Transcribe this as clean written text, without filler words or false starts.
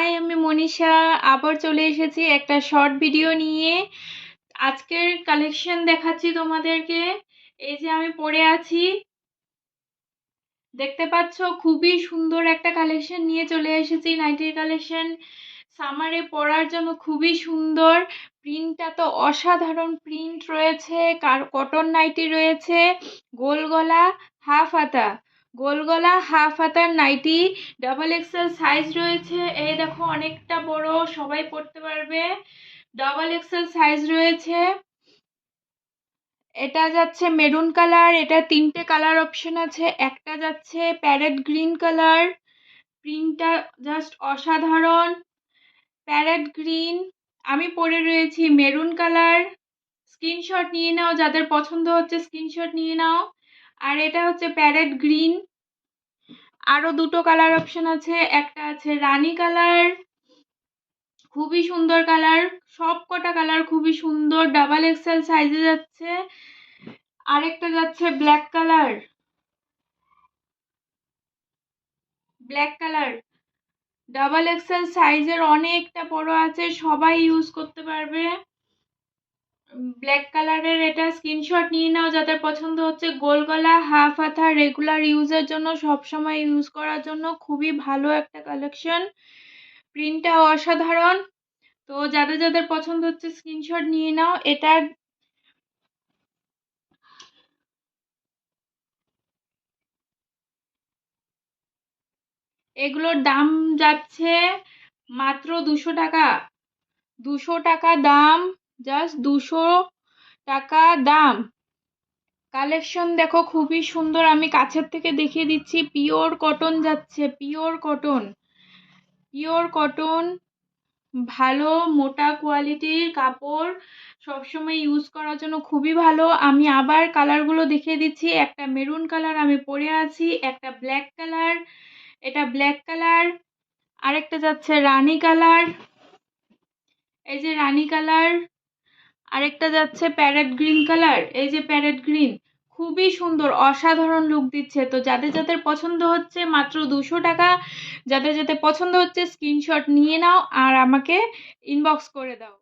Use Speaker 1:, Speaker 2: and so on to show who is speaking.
Speaker 1: High, আমি মনীষা। আবার চলে এসেছি একটা শর্ট ভিডিও নিয়ে। আজকের কালেকশন দেখাচ্ছি তোমাদেরকে। এই যে আমি পরে আছি, দেখতে পাচ্ছ, খুবই সুন্দর একটা কালেকশন নিয়ে চলে এসেছি। নাইটির কালেকশন সামারে পরার জন্য খুবই সুন্দর। প্রিন্টটা তো অসাধারণ প্রিন্ট রয়েছে। কটন নাইটি রয়েছে, গোল গলা, হাফ হাতা। গোল গলা হাফ হাতার নাইটি, ডাবল এক্সেল সাইজ রয়েছে। এই দেখো, অনেকটা বড়, সবাই পরতে পারবে। ডাবল এক্সেল সাইজ রয়েছে। এটা যাচ্ছে মেরুন কালার। এটা তিনটে কালার অপশন আছে। একটা যাচ্ছে প্যারেট গ্রিন কালার। প্রিন্টটা জাস্ট অসাধারণ। Parrot green. আমি পরে রয়েছি মেরুন কালার। স্ক্রিনশট নিয়ে নাও, যাদের পছন্দ হচ্ছে স্ক্রিনশট নিয়ে নাও। আর এটা হচ্ছে প্যারেট গ্রিন। আরো দুটো কালার অপশন আছে। একটা আছে রানী কালার, খুবই সুন্দর কালার। সব কটা কালার খুবই সুন্দর, ডাবল এক্সেল সাইজে যাচ্ছে। আরেকটা যাচ্ছে black colour. Black colour double XL সাইজের, অনেকটা বড় আছে, সবাই ইউজ করতে পারবে। ব্ল্যাক কালারের এটা স্ক্রিনশট নিয়ে নাও, যাদের পছন্দ হচ্ছে। গোল গলা হাফ হাতা, রেগুলার ইউজের জন্য, সব সময় ইউজ করার জন্য খুবই ভালো একটা কালেকশন। প্রিন্টটা অসাধারণ। তো যাদের যাদের পছন্দ হচ্ছে স্ক্রিনশট নিয়ে নাও। এগুলোর দাম যাচ্ছে মাত্র 200 টাকা। 200 টাকা দাম, জাস্ট 200 টাকা দাম। কালেকশন দেখো, খুবই সুন্দর। আমি কাছের থেকে দেখিয়ে দিচ্ছি। পিওর কটন যাচ্ছে, পিওর কটন। পিওর কটন, ভালো মোটা কোয়ালিটির কাপড়, সবসময় ইউজ করার জন্য খুবই ভালো। আমি আবার কালারগুলো দেখিয়ে দিচ্ছি। একটা মেরুন কালার আমি পরে আছি, একটা ব্ল্যাক কালার, এটা ব্ল্যাক কালার। আরেকটা যাচ্ছে রানী কালার, এই যে রানী কালার। আরেকটা যাচ্ছে প্যারেট গ্রিন কালার, এই যে প্যারেট গ্রিন। খুবই সুন্দর, অসাধারণ লুক দিচ্ছে। তো যাদের যাদের পছন্দ হচ্ছে, মাত্র 200 টাকা। যাদের যাদের পছন্দ হচ্ছে স্ক্রিনশট নিয়ে নাও আর আমাকে ইনবক্স করে দাও।